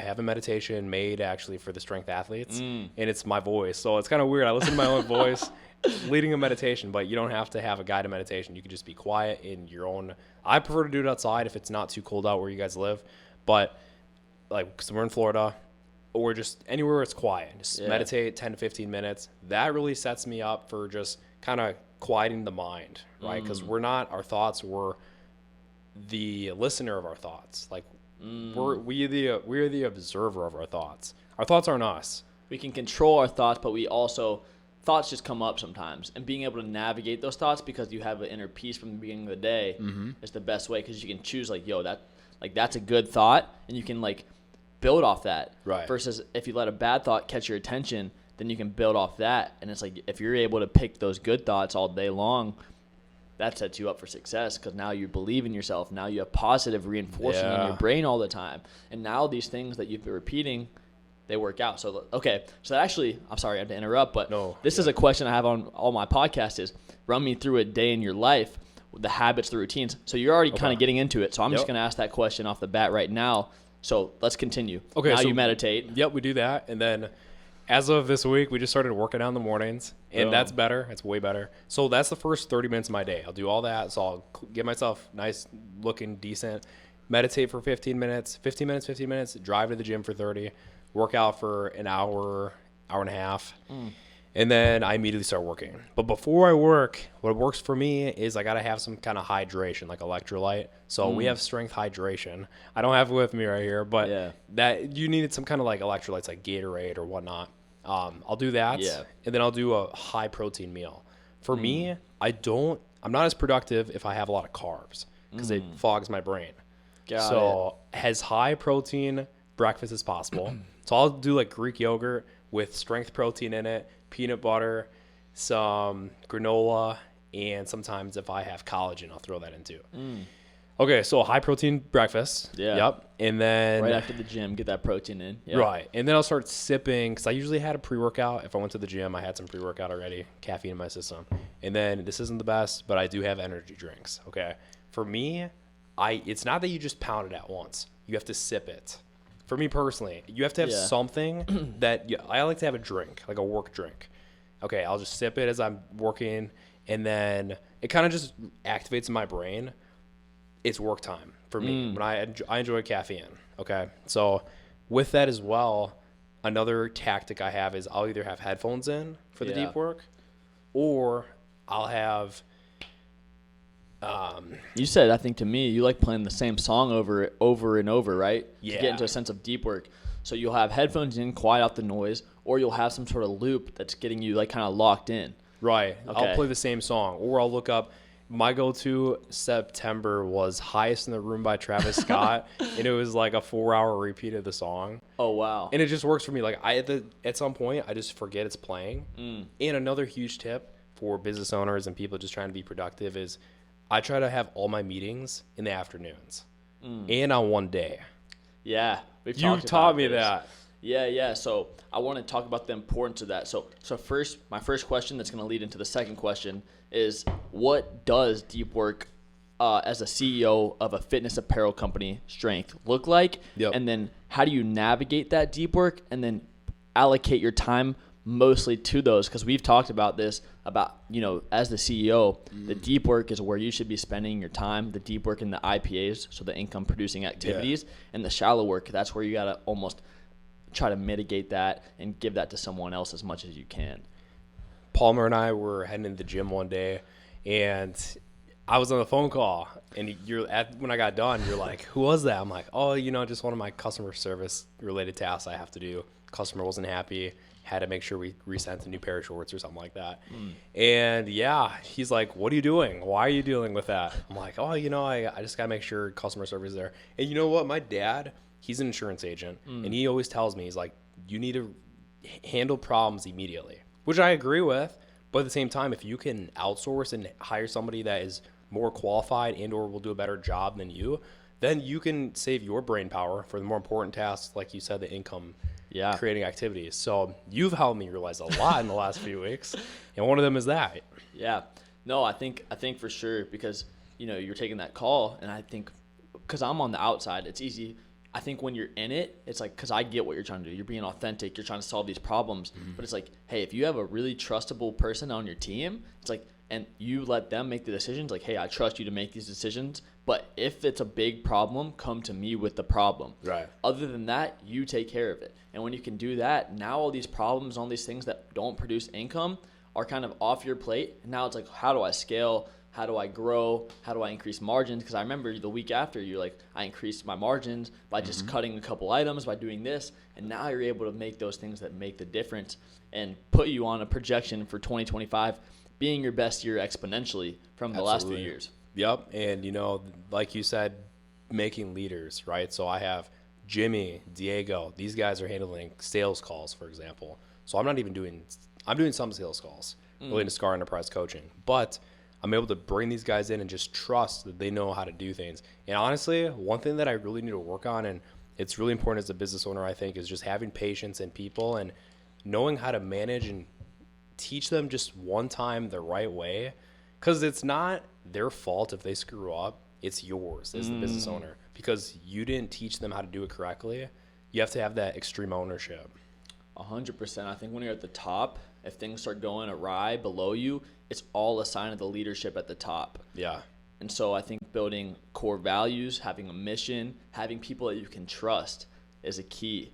have a meditation made actually for the strength athletes, and it's my voice. So it's kind of weird. I listen to my own voice leading a meditation, but you don't have to have a guided meditation. You can just be quiet in your own. I prefer to do it outside if it's not too cold out where you guys live, but like, because we're in Florida, or just anywhere where it's quiet. Just meditate 10 to 15 minutes. That really sets me up for just kind of quieting the mind, right? Because we're not our thoughts. We're the listener of our thoughts. Like, we're the observer of our thoughts. Our thoughts aren't us. We can control our thoughts, but we also, thoughts just come up sometimes. And being able to navigate those thoughts because you have an inner peace from the beginning of the day is the best way, because you can choose, like, yo, that's a good thought, and you can, like, build off that. Right. Versus if you let a bad thought catch your attention, then you can build off that. And it's like, if you're able to pick those good thoughts all day long, that sets you up for success, because now you believe in yourself. Now you have positive reinforcement in your brain all the time. And now these things that you've been repeating, they work out. So, okay. So that actually, I'm sorry I have to interrupt, but this is a question I have on all my podcasts is, run me through a day in your life, the habits, the routines. So you're already kind of getting into it. So I'm just going to ask that question off the bat right now. So let's continue. Okay. Now so you meditate. Yep, we do that. And then as of this week, we just started working out in the mornings, and that's better. It's way better. So that's the first 30 minutes of my day. I'll do all that. So I'll get myself nice looking, decent, meditate for 15 minutes, drive to the gym for 30, work out for an hour, hour and a half. And then I immediately start working. But before I work, what works for me is I got to have some kind of hydration, like electrolyte. So we have strength hydration. I don't have it with me right here, but that you needed some kind of like electrolytes, like Gatorade or whatnot. I'll do that. Yeah. And then I'll do a high protein meal. For me, I'm not as productive if I have a lot of carbs, because it fogs my brain. So as high protein breakfast as possible. So I'll do like Greek yogurt with strength protein in it, peanut butter, some granola, and sometimes if I have collagen, I'll throw that in too. Okay, so a high protein breakfast. Yeah. Yep. And then Right after the gym, get that protein in. Yep. Right. And then I'll start sipping, because I usually had a pre-workout. If I went to the gym, I had some pre-workout already, caffeine in my system. And then this isn't the best, but I do have energy drinks. Okay. For me, it's not that you just pound it at once. You have to sip it. For me personally, you have to have something that I like to have a drink, like a work drink. Okay, I'll just sip it as I'm working, and then it kind of just activates in my brain. It's work time for me. When I enjoy caffeine. Okay, so with that as well, another tactic I have is I'll either have headphones in for the deep work, or I'll have. You said, I think to me, you like playing the same song over and over, right? Yeah. To get into a sense of deep work. So you'll have headphones in, quiet out the noise, or you'll have some sort of loop that's getting you like kind of locked in. Right. Okay. I'll play the same song, or I'll look up. My go-to September was Highest in the Room by Travis Scott, and it was like a 4-hour repeat of the song. Oh, wow. And it just works for me. Like at some point, I just forget it's playing. And another huge tip for business owners and people just trying to be productive is I try to have all my meetings in the afternoons and on one day. Yeah. You taught me that. Yeah. So I want to talk about the importance of that. So first, my first question that's going to lead into the second question is, what does deep work as a CEO of a fitness apparel company, Strength, look like? Yep. And then how do you navigate that deep work and then allocate your time mostly to those? Because we've talked about this, about, as the CEO, the deep work is where you should be spending your time, the deep work in the IPAs, so the income producing activities, and the shallow work, that's where you got to almost try to mitigate that and give that to someone else as much as you can. Palmer and I were heading to the gym one day, and I was on the phone call, and when I got done, you're like, who was that? I'm like, oh, just one of my customer service related tasks I have to do. Customer wasn't happy, had to make sure we resent a new pair of shorts or something like that. And he's like, what are you doing? Why are you dealing with that? I'm like, oh, I just got to make sure customer service is there. And you know what? My dad, he's an insurance agent, and he always tells me, he's like, you need to handle problems immediately, which I agree with. But at the same time, if you can outsource and hire somebody that is more qualified and or will do a better job than you, then you can save your brain power for the more important tasks, like you said, the income creating activities. So you've helped me realize a lot in the last few weeks, and one of them is that. Yeah. No, I think for sure, because you're taking that call, and I think because I'm on the outside, it's easy. I think when you're in it, it's like, because I get what you're trying to do. You're being authentic. You're trying to solve these problems. But it's like, hey, if you have a really trustable person on your team, it's like, and you let them make the decisions, like, hey, I trust you to make these decisions. But if it's a big problem, come to me with the problem. Right. Other than that, you take care of it. And when you can do that, now all these problems, all these things that don't produce income are kind of off your plate. And now it's like, how do I scale? How do I grow? How do I increase margins? Because I remember the week after, you're like, I increased my margins by just cutting a couple items, by doing this. And now you're able to make those things that make the difference and put you on a projection for 2025 being your best year exponentially from the last few years. Yep. And, you know, like you said, making leaders, right? So I have Jimmy, Diego. These guys are handling sales calls, for example. So I'm doing some sales calls related to Scar Enterprise Coaching. But I'm able to bring these guys in and just trust that they know how to do things. And honestly, one thing that I really need to work on, and it's really important as a business owner, I think, is just having patience in people and knowing how to manage and teach them just one time the right way. Because it's not their fault if they screw up. It's yours as the business owner. Because you didn't teach them how to do it correctly. You have to have that extreme ownership. 100%. I think when you're at the top, if things start going awry below you, it's all a sign of the leadership at the top. Yeah. And so I think building core values, having a mission, having people that you can trust is a key.